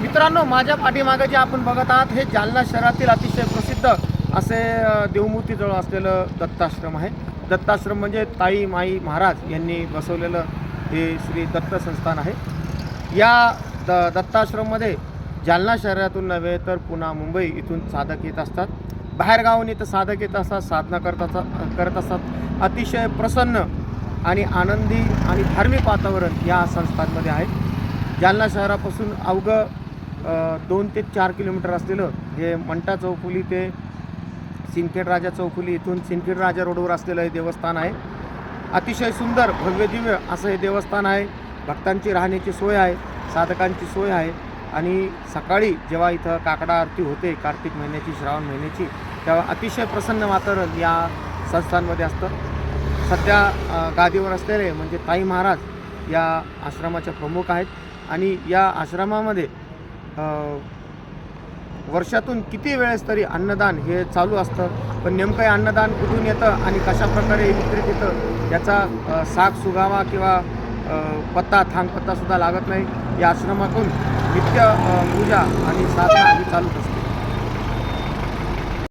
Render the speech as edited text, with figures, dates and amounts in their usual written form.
मित्रांनो, माझ्या पाठीमागे जे आपण बघत आहात हे जालना शहरातील अतिशय प्रसिद्ध असे देवमूर्तीजवळ असलेलं दत्ताश्रम आहे. दत्ताश्रम म्हणजे ताई माई महाराज यांनी बसवलेलं हे श्री दत्त संस्थान आहे. या दत्ताश्रममध्ये जालना शहरातून नव्हे तर पुणे मुंबई इथून साधक येत असतात. बाहेरगावाहून इथं साधक येत असतात, साधना करत असतात. अतिशय प्रसन्न आणि आनंदी आणि धार्मिक वातावरण या संस्थांमध्ये आहे. जालना शहरापासून अवघं 2 ते 4 किलोमीटर असलेलं हे मंटा चौफुली ते सिंदखेड राजा चौफुली इथून सिंदखेड राजा रोडवर असलेलं हे देवस्थान आहे. अतिशय सुंदर भव्य दिव्य असं हे देवस्थान आहे. भक्तांची राहण्याची सोय आहे, साधकांची सोय आहे. आणि सकाळी जेव्हा इथं काकडा आरती होते कार्तिक महिन्याची, श्रावण महिन्याची, तेव्हा अतिशय प्रसन्न वातावरण या संस्थांमध्ये असतं. सध्या गादीवर असलेले म्हणजे ताई महाराज या आश्रमाच्या प्रमुख आहेत. आणि या आश्रमामध्ये वर्षातून किती वेळेस तरी अन्नदान हे चालू असतं. पण नेमकं हे अन्नदान कुठून येतं आणि कशाप्रकारे वितरित येतं याचा साग सुगावा किंवा पत्ता थांगपत्तासुद्धा लागत नाही. या आश्रमातून नित्य पूजा आणि साधना ही चालूच असते.